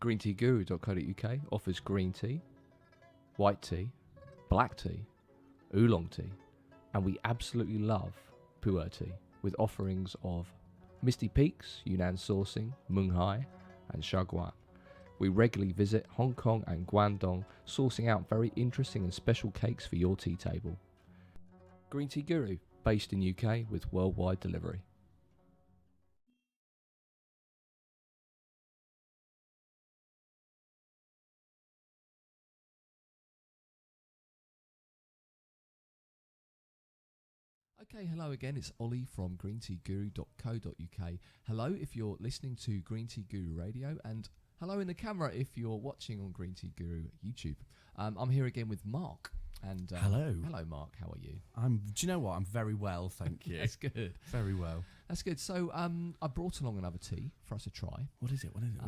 greenteaguru.co.uk offers green tea, white tea, black tea, oolong tea, and we absolutely love Pu'er tea with offerings of Misty Peaks, Yunnan sourcing, Menghai, and Shaguan. We regularly visit Hong Kong and Guangdong, sourcing out very interesting and special cakes for your tea table. Green Tea Guru, based in UK with worldwide delivery. Okay, hello again. It's Oli from greenteaguru.co.uk. Hello if you're listening to Green Tea Guru Radio, and hello in the camera if you're watching on Green Tea Guru YouTube. I'm here again with Mark. And hello. Hello, Mark. How are you? Do you know what? I'm very well, thank you. That's good. Very well. That's good. So I brought along another tea for us to try. What is it? What is it?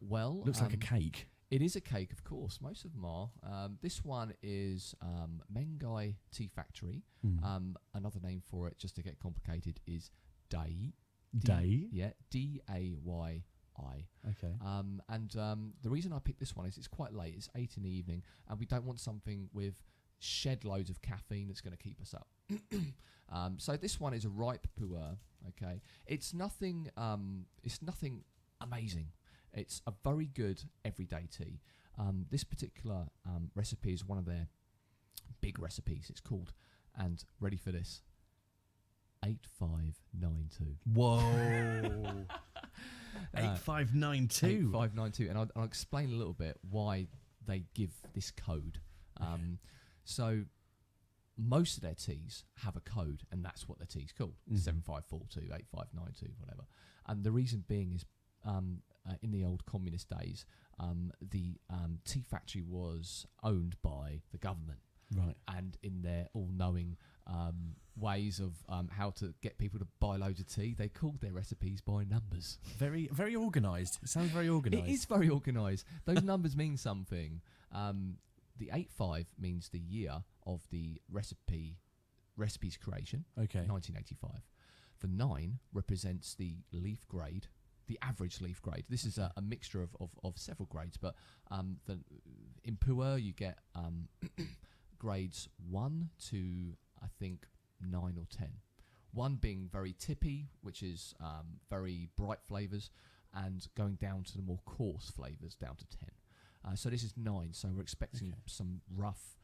Well, looks like a cake. It is a cake, of course. Most of them are. This one is Menghai Tea Factory. Another name for it, just to get complicated, is Dayi. Dayi? Yeah, Dayi. Okay. And the reason I picked this one is it's quite late. It's 8 in the evening, and we don't want something with shed loads of caffeine that's going to keep us up. So this one is a Ripe Pu Erh. Okay, it's nothing amazing. It's a very good everyday tea. This particular recipe is one of their big recipes. It's called, and ready for this, 8592. Whoa. 8592. 8592. And I'll explain a little bit why they give this code. So most of their teas have a code, and that's what their tea's called. 7542, 8592, whatever. And the reason being is in the old communist days, the tea factory was owned by the government. Right. And in their all-knowing ways of how to get people to buy loads of tea, they called their recipes by numbers. Very, very organised. It sounds very organised. It is very organised. Those numbers mean something. The 85 means the year of the recipe's creation, Okay. 1985. The 9 represents the leaf grade, the average leaf grade. This is a mixture of several grades, but in Pu'er you get grades 1 to, I think, 9 or 10. 1 being very tippy, which is very bright flavours, and going down to the more coarse flavours, down to 10. So this is 9, so we're expecting some rough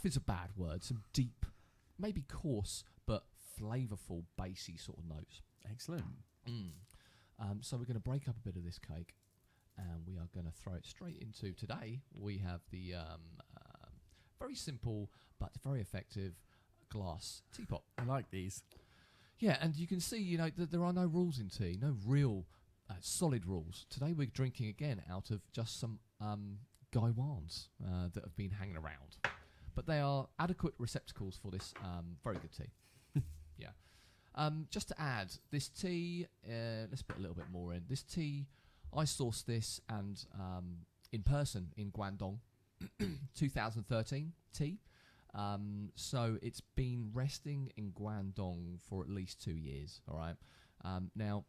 is a bad word, some deep, maybe coarse, but flavourful, bassy sort of notes. Excellent. So we're going to break up a bit of this cake, and we are going to throw it straight into, today we have the very simple but very effective glass teapot. I like these. Yeah, and you can see, that there are no rules in tea, no real solid rules. Today we're drinking again out of just some gaiwans that have been hanging around. But they are adequate receptacles for this very good tea. Yeah. Just to add, this tea, let's put a little bit more in. This tea, I sourced this and in person in Guangdong, 2013 tea. So it's been resting in Guangdong for at least 2 years. All right. Now,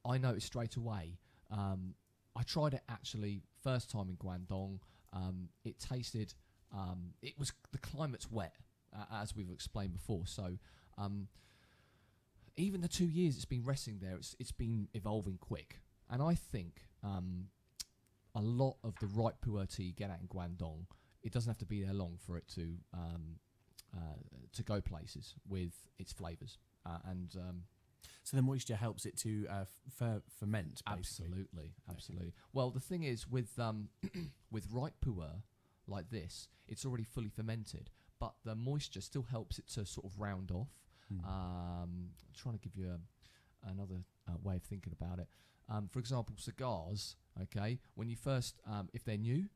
I noticed straight away. I tried it actually first time in Guangdong. It tasted. The climate's wet, as we've explained before. So even the 2 years it's been resting there, it's been evolving quick. And I think a lot of the Ripe Pu Erh tea you get out in Guangdong, it doesn't have to be there long for it to go places with its flavours. So the moisture helps it to ferment, basically. Absolutely. Well, the thing is with with Ripe Pu Erh like this, it's already fully fermented, but the moisture still helps it to sort of round off. Trying to give you another way of thinking about it. For example, cigars. Okay, when you first, if they're new,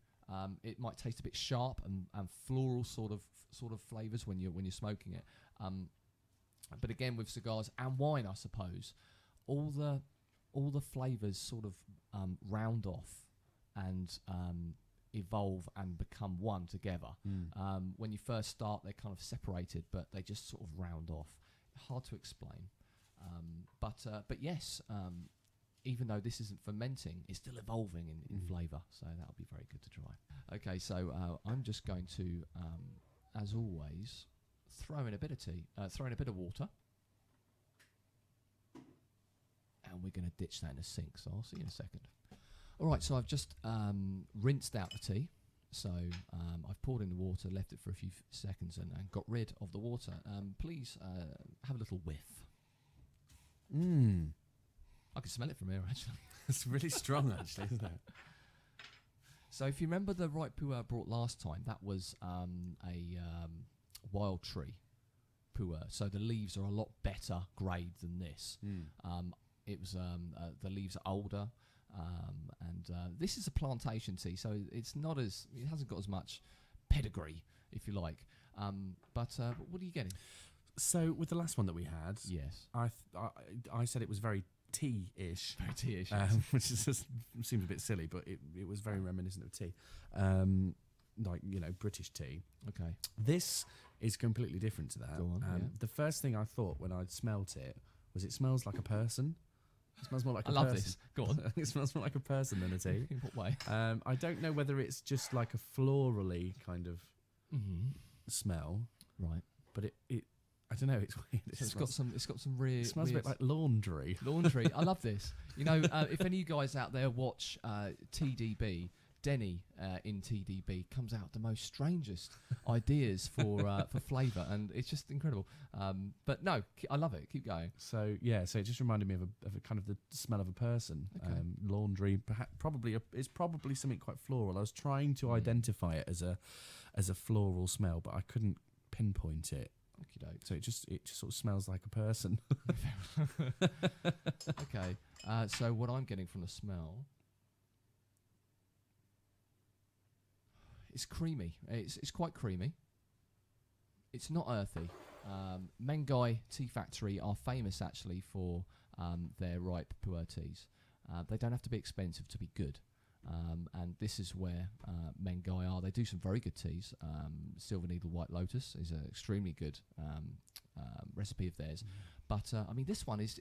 it might taste a bit sharp and floral sort of flavours when you're smoking it. But again, with cigars and wine, I suppose, all the flavours sort of round off and evolve and become one together. When you first start, they're kind of separated, but they just sort of round off. Hard to explain. But yes, even though this isn't fermenting, it's still evolving in flavour. So that'll be very good to try. Okay, so I'm just going to, as always, throw in a bit of tea, throw in a bit of water. And we're going to ditch that in a sink, so I'll see you in a second. All right, so I've just rinsed out the tea. So I've poured in the water, left it for a few seconds, and got rid of the water. Please have a little whiff. I can smell it from here, actually. It's really strong, actually, isn't it? So if you remember the Ripe Pu Erh brought last time, that was a wild tree Pu'er. So the leaves are a lot better grade than this. It was the leaves are older, and this is a plantation tea, so it hasn't got as much pedigree, if you like. But what are you getting? So with the last one that we had, Yes, I said it was very tea-ish, very tea-ish, which is just, seems a bit silly, but it was very reminiscent of tea, like British tea. Okay, this is completely different to that. Go on, The first thing I thought when I smelt it was it smells like a person. It smells more like a I person. love this. Go on. It smells more like a person than a tea. In what way? I don't know whether it's just like a florally kind of smell, Right. but it I don't know. It's weird. So it's got some real. It smells a weird bit like laundry. laundry. I love this. If any of you guys out there watch TDB, Denny in TDB comes out the most strangest ideas for flavour, and it's just incredible. But no, I love it. Keep going. So yeah, so it just reminded me of a kind of the smell of a person. Okay. Laundry, it's probably something quite floral. I was trying to identify it as a floral smell, but I couldn't pinpoint it. Okey-doke. So it just sort of smells like a person. Okay. So what I'm getting from the smell, it's creamy. It's quite creamy. It's not earthy. Menghai Tea Factory are famous actually for their Ripe Pu Erh teas. They don't have to be expensive to be good. And this is where Menghai are. They do some very good teas. Silver Needle White Lotus is an extremely good recipe of theirs. But I mean, this one is,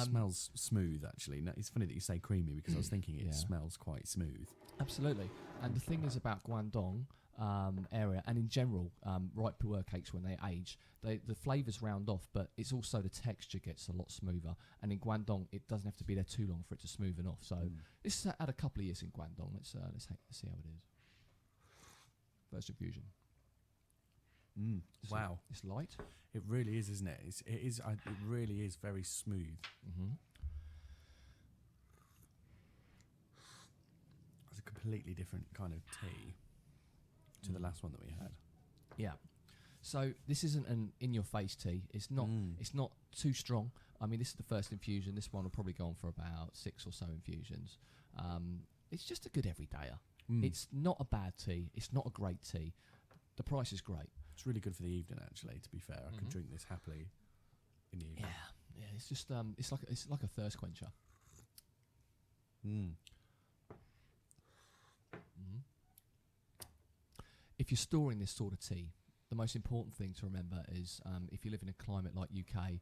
smells smooth. Actually, no, it's funny that you say creamy because I was thinking it smells quite smooth. Absolutely. And the thing is about Guangdong area, and in general, Ripe Pu Erh cakes when they age, the flavours round off, but it's also the texture gets a lot smoother. And in Guangdong, it doesn't have to be there too long for it to smoothen off. So this is at a couple of years in Guangdong. Let's see how it is. First infusion. Wow, it's light. It really is, isn't it? It really is very smooth. It's a completely different kind of tea to the last one that we had. Yeah. So this isn't an in-your-face tea. It's not. It's not too strong. I mean, this is the first infusion. This one will probably go on for about 6 or so infusions. It's just a good everydayer. It's not a bad tea. It's not a great tea. The price is great. It's really good for the evening, actually. To be fair, I could drink this happily in the evening. Yeah. It's just it's like a thirst quencher. If you're storing this sort of tea, the most important thing to remember is if you live in a climate like UK,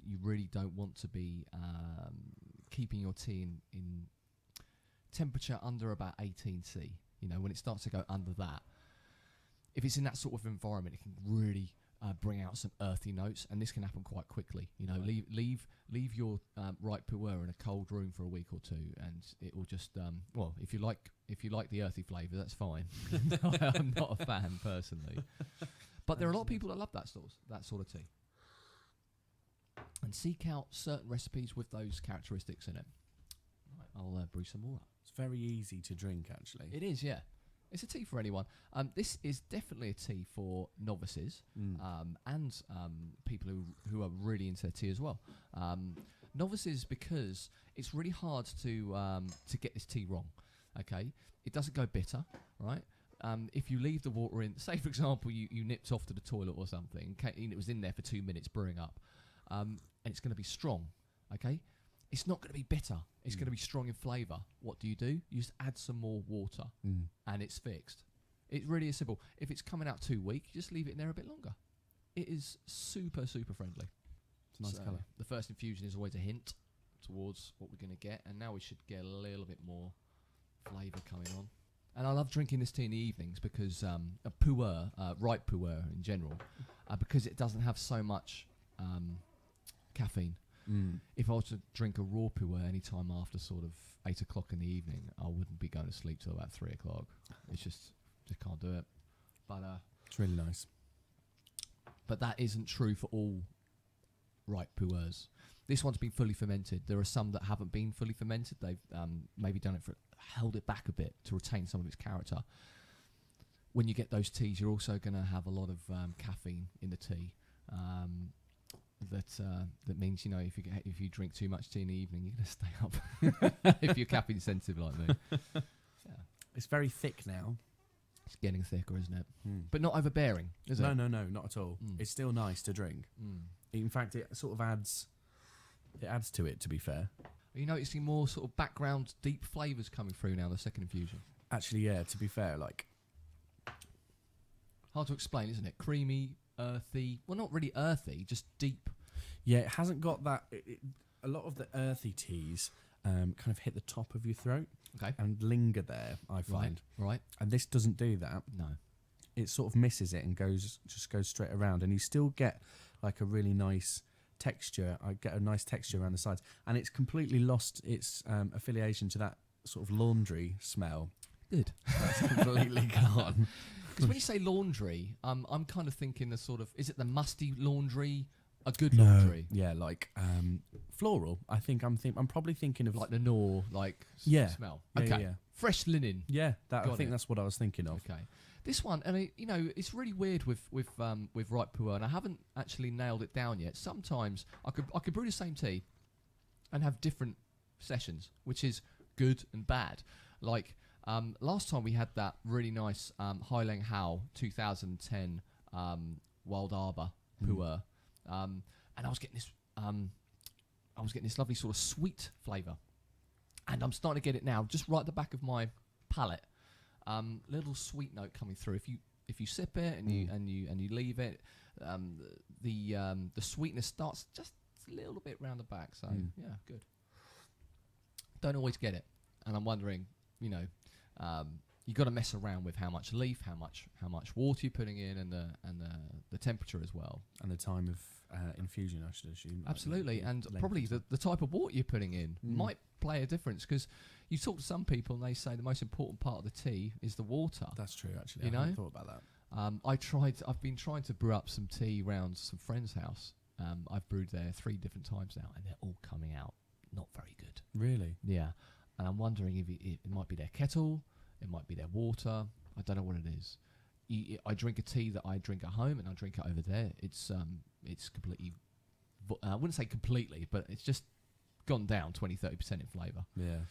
you really don't want to be keeping your tea in temperature under about 18°C. When it starts to go under that, if it's in that sort of environment, it can really bring out some earthy notes, and this can happen quite quickly. Leave your Ripe Pu Erh in a cold room for a week or two, and it will just if you like the earthy flavour, that's fine. I'm not a fan personally, but there are a lot of people that love that sort of tea, and seek out certain recipes with those characteristics in it. Right, I'll brew some more up. It's very easy to drink, actually. It is, yeah. It's a tea for anyone. This is definitely a tea for novices and people who are really into their tea as well. Novices, because it's really hard to get this tea wrong. Okay, it doesn't go bitter, right? If you leave the water in, say for example, you nipped off to the toilet or something, and it was in there for 2 minutes brewing up, and it's going to be strong. Okay. It's not going to be bitter. It's going to be strong in flavour. What do? You just add some more water, and it's fixed. It really is simple. If it's coming out too weak, just leave it in there a bit longer. It is super, super friendly. It's a nice colour. The first infusion is always a hint. towards what we're going to get, and now we should get a little bit more flavour coming on. And I love drinking this tea in the evenings because a pu'er, ripe pu'er in general, because it doesn't have so much caffeine. If I was to drink a raw pu'er any time after sort of 8 o'clock in the evening, I wouldn't be going to sleep till about 3 o'clock. It's just can't do it. But it's really nice. But that isn't true for all ripe pu'ers. This one's been fully fermented. There are some that haven't been fully fermented. They've maybe done it held it back a bit to retain some of its character. When you get those teas, you're also going to have a lot of caffeine in the tea. That means, you know, if you drink too much tea in the evening, you're going to stay up. If you're caffeine sensitive like me. Yeah. It's very thick now. It's getting thicker, isn't it? But not overbearing, is it? No, not at all. It's still nice to drink. In fact, it sort of adds to it, to be fair. Are you noticing more sort of background deep flavours coming through now, the second infusion? Actually, yeah, to be fair, like... Hard to explain, isn't it? Creamy, earthy. Well, not really earthy, just deep. Yeah, it hasn't got that... a lot of the earthy teas kind of hit the top of your throat and linger there, I find. Right. And this doesn't do that. No. It sort of misses it and goes straight around. And you still get like a really nice texture. I get a nice texture around the sides. And it's completely lost its affiliation to that sort of laundry smell. Good. That's completely gone. Because when you say laundry, I'm kind of thinking the sort of... Is it the musty laundry? A good No. laundry? Yeah, like floral. I'm probably thinking of... Like the Knorr, like smell. Yeah, okay. yeah. Fresh linen. Yeah, I think that's what I was thinking of. Okay. This one, and you know, it's really weird with Ripe Pu Erh, and I haven't actually nailed it down yet. Sometimes I could brew the same tea and have different sessions, which is good and bad. Like last time we had that really nice Hai Leng Hao 2010 Wild Arbor Pu Erh, and I was getting this lovely sort of sweet flavour, and I'm starting to get it now, just right at the back of my palate. Little sweet note coming through. If you sip it and you leave it, the sweetness starts just a little bit round the back. So yeah, good. Don't always get it, and I'm wondering, you know, you got to mess around with how much leaf, how much water you're putting in, and the temperature as well, and the time of infusion, I should assume. Absolutely, and probably the type of water you're putting in might play a difference, because you talk to some people and they say the most important part of the tea is the water. That's true, actually. You know? I hadn't thought about that. I've been trying to brew up some tea around some friend's house. I've brewed there 3 different times now, and they're all coming out not very good. Really? Yeah, and I'm wondering if it might be their kettle, it might be their water. I don't know what it is. I drink a tea that I drink at home, and I drink it over there. It's completely... I wouldn't say completely, but it's just gone down 20-30% in flavour. Yeah.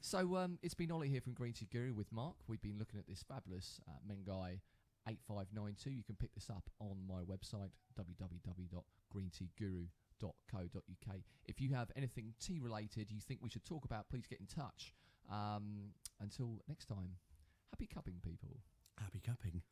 So it's been Oli here from Green Tea Guru with Mark. We've been looking at this fabulous Menghai 8592. You can pick this up on my website, www.greenteaguru.co.uk. If you have anything tea related you think we should talk about, please get in touch. Until next time, happy cupping, people. Happy cupping.